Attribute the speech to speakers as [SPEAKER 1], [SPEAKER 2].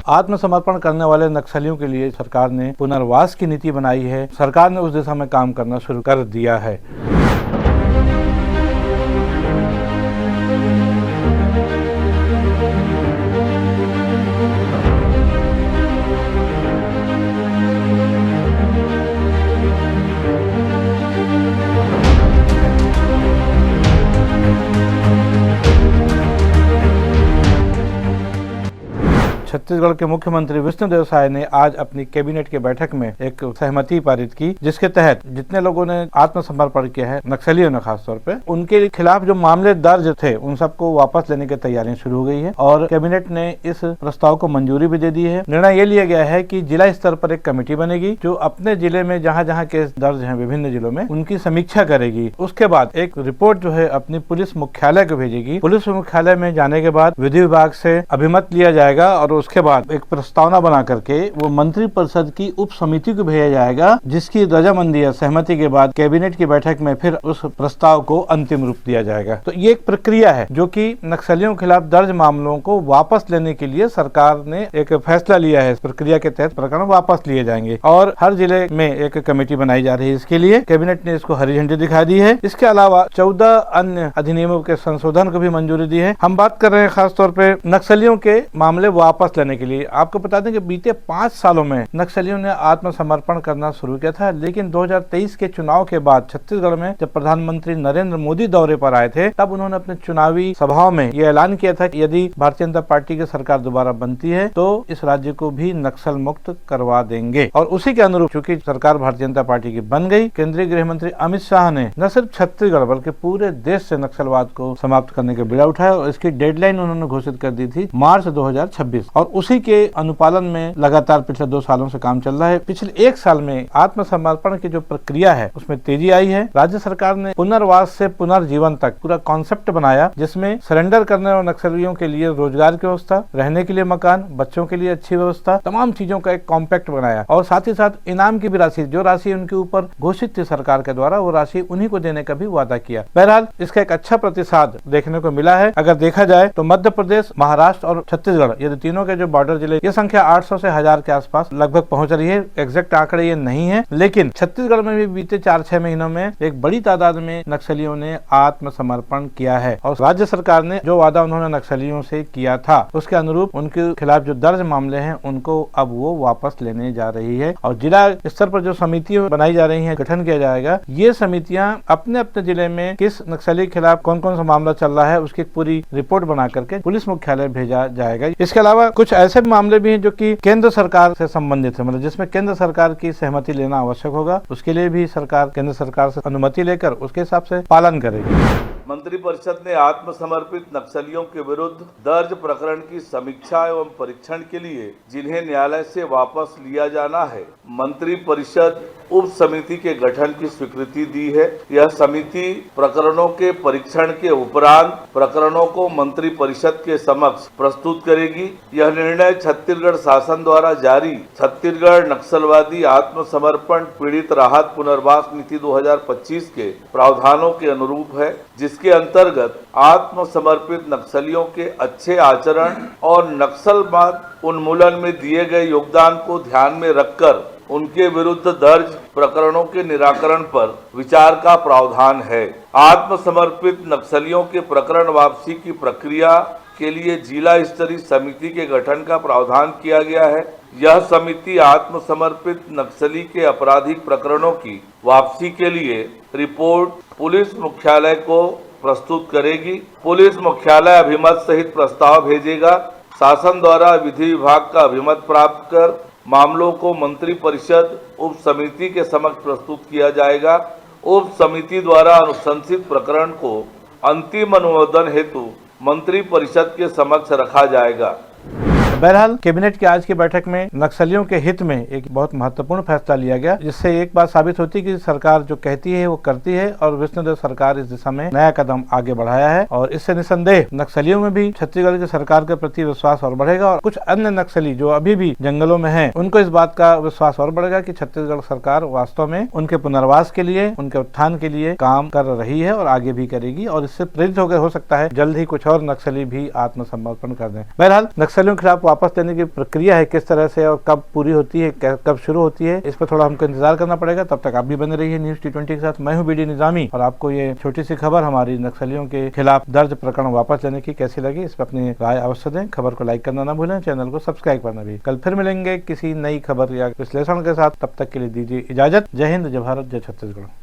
[SPEAKER 1] आत्मसमर्पण करने वाले नक्सलियों के लिए सरकार ने पुनर्वास की नीति बनाई है। सरकार ने उस दिशा में काम करना शुरू कर दिया है। छत्तीसगढ़ के मुख्यमंत्री विष्णुदेव साय ने आज अपनी कैबिनेट की बैठक में एक सहमति पारित की, जिसके तहत जितने लोगों ने आत्मसमर्पण किया है, नक्सलियों ने खासतौर पे, उनके खिलाफ जो मामले दर्ज थे उन सबको वापस लेने की तैयारियां शुरू हो गई है और कैबिनेट ने इस प्रस्ताव को मंजूरी भी दे दी है। निर्णय ये लिया गया है कि जिला स्तर पर एक कमेटी बनेगी जो अपने जिले में जहाँ जहाँ केस दर्ज है विभिन्न जिलों में उनकी समीक्षा करेगी। उसके बाद एक रिपोर्ट जो है अपनी पुलिस मुख्यालय को भेजेगी। पुलिस मुख्यालय में जाने के बाद विधि विभाग से अभिमत लिया जाएगा और उसके बाद एक प्रस्तावना बना करके वो मंत्री परिषद की उप समिति को भेजा जाएगा, जिसकी रजामंदी या सहमति के बाद कैबिनेट की बैठक में फिर उस प्रस्ताव को अंतिम रूप दिया जाएगा। तो ये एक प्रक्रिया है जो कि नक्सलियों के खिलाफ दर्ज मामलों को वापस लेने के लिए सरकार ने एक फैसला लिया है। इस प्रक्रिया के तहत प्रकरण वापस लिए जाएंगे और हर जिले में एक कमेटी बनाई जा रही है। इसके लिए कैबिनेट ने इसको हरी झंडी दिखा दी है। इसके अलावा 14 अन्य अधिनियमों के संशोधन को भी मंजूरी दी है। हम बात कर रहे हैं खासतौर पर नक्सलियों के मामले वापस लेने के लिए। आपको बता दें कि बीते 5 सालों में नक्सलियों ने आत्मसमर्पण करना शुरू किया था, लेकिन 2023 के चुनाव के बाद छत्तीसगढ़ में जब प्रधानमंत्री नरेंद्र मोदी दौरे पर आए थे तब उन्होंने अपने चुनावी सभाओं में यह ऐलान किया था कि यदि भारतीय जनता पार्टी की सरकार दोबारा बनती है तो इस राज्य को भी नक्सल मुक्त करवा देंगे। और उसी के अनुरूप चूंकि सरकार भारतीय जनता पार्टी की बन गई, केंद्रीय गृह मंत्री अमित शाह ने न सिर्फ छत्तीसगढ़ बल्कि पूरे देश से नक्सलवाद को समाप्त करने का बीड़ा उठाया और इसकी डेडलाइन उन्होंने घोषित कर दी थी मार्च 2026 और उसी के अनुपालन में लगातार पिछले 2 सालों से काम चल रहा है। पिछले 1 साल में आत्मसमर्पण की जो प्रक्रिया है उसमें तेजी आई है। राज्य सरकार ने पुनर्वास से पुनर्जीवन तक पूरा कॉन्सेप्ट बनाया, जिसमें सरेंडर करने वाले नक्सलियों के लिए रोजगार की व्यवस्था, रहने के लिए मकान, बच्चों के लिए अच्छी व्यवस्था, तमाम चीजों का एक कॉम्पैक्ट बनाया और साथ ही साथ इनाम की भी राशि, जो राशि उनके ऊपर घोषित थी सरकार के द्वारा, वो राशि उन्हीं को देने का भी वादा किया। बहरहाल इसका एक अच्छा प्रतिसाद देखने को मिला है। अगर देखा जाए तो मध्य प्रदेश, महाराष्ट्र और छत्तीसगढ़, ये तीनों के जो बॉर्डर जिले, ये संख्या 800 से 1000 के आसपास लगभग पहुंच रही है। एग्जैक्ट आंकड़े ये नहीं है, लेकिन छत्तीसगढ़ में भी बीते 4-6 महीनों में एक बड़ी तादाद में नक्सलियों ने आत्मसमर्पण किया है और राज्य सरकार ने जो वादा उन्होंने नक्सलियों से किया था उसके अनुरूप उनके खिलाफ जो दर्ज मामले हैं उनको अब वो वापस लेने जा रही है। और जिला स्तर पर जो समितियां बनाई जा रही है, गठन किया जाएगा, ये समितियां अपने अपने जिले में किस नक्सली के खिलाफ कौन कौन सा मामला चल रहा है उसकी पूरी रिपोर्ट बना करके पुलिस मुख्यालय भेजा जाएगा। इसके अलावा कुछ ऐसे मामले भी हैं जो कि केंद्र सरकार से संबंधित है, मतलब जिसमें केंद्र सरकार की सहमति लेना आवश्यक होगा। उसके लिए भी सरकार केंद्र सरकार से अनुमति लेकर उसके हिसाब से पालन करेगी।
[SPEAKER 2] मंत्रिपरिषद ने आत्मसमर्पित नक्सलियों के विरुद्ध दर्ज प्रकरण की समीक्षा एवं परीक्षण के लिए जिन्हें न्यायालय से वापस लिया जाना है, मंत्रिपरिषद उप समिति के गठन की स्वीकृति दी है। यह समिति प्रकरणों के परीक्षण के उपरांत प्रकरणों को मंत्रिपरिषद के समक्ष प्रस्तुत करेगी। यह निर्णय छत्तीसगढ़ शासन द्वारा जारी छत्तीसगढ़ नक्सलवादी आत्मसमर्पण पीड़ित राहत पुनर्वास नीति 2025 के प्रावधानों के अनुरूप है, जिसके अंतर्गत आत्मसमर्पित नक्सलियों के अच्छे आचरण और नक्सलवाद उन्मूलन में दिए गए योगदान को ध्यान में रखकर उनके विरुद्ध दर्ज प्रकरणों के निराकरण पर विचार का प्रावधान है। आत्मसमर्पित नक्सलियों के प्रकरण वापसी की प्रक्रिया के लिए जिला स्तरीय समिति के गठन का प्रावधान किया गया है। यह समिति आत्मसमर्पित नक्सली के आपराधिक प्रकरणों की वापसी के लिए रिपोर्ट पुलिस मुख्यालय को प्रस्तुत करेगी। पुलिस मुख्यालय अभिमत सहित प्रस्ताव भेजेगा। शासन द्वारा विधि विभाग का अभिमत प्राप्त कर मामलों को मंत्री परिषद उप समिति के समक्ष प्रस्तुत किया जाएगा। उप समिति द्वारा अनुशंसित प्रकरण को अंतिम अनुमोदन हेतु मंत्री परिषद के समक्ष रखा जाएगा।
[SPEAKER 1] बहरहाल कैबिनेट की आज की बैठक में नक्सलियों के हित में एक बहुत महत्वपूर्ण फैसला लिया गया, जिससे एक बात साबित होती है कि सरकार जो कहती है वो करती है और विष्णुदेव सरकार इस दिशा में नया कदम आगे बढ़ाया है और इससे निसंदेह नक्सलियों में भी छत्तीसगढ़ की सरकार के प्रति विश्वास और बढ़ेगा और कुछ अन्य नक्सली जो अभी भी जंगलों में हैं उनको इस बात का विश्वास और बढ़ेगा कि छत्तीसगढ़ सरकार वास्तव में उनके पुनर्वास के लिए, उनके उत्थान के लिए काम कर रही है और आगे भी करेगी और इससे प्रेरित होकर हो सकता है जल्द ही कुछ और नक्सली भी आत्मसमर्पण कर दें। बहरहाल नक्सलियों के खिलाफ वापस लेने की प्रक्रिया है किस तरह से और कब पूरी होती है, कब शुरू होती है, इस पर थोड़ा हमको इंतजार करना पड़ेगा। तब तक आप भी बने रहिए न्यूज़ T20 के साथ। मैं हूं बीडी निजामी और आपको ये छोटी सी खबर हमारी नक्सलियों के खिलाफ दर्ज प्रकरण वापस लेने की कैसी लगी, इस पर अपनी राय अवश्य दें। खबर को लाइक करना ना भूलें, चैनल को सब्सक्राइब करना भी। कल फिर मिलेंगे किसी नई खबर या विश्लेषण के साथ, तब तक के लिए दीजिए इजाजत। जय हिंद, जय भारत, जय छत्तीसगढ़।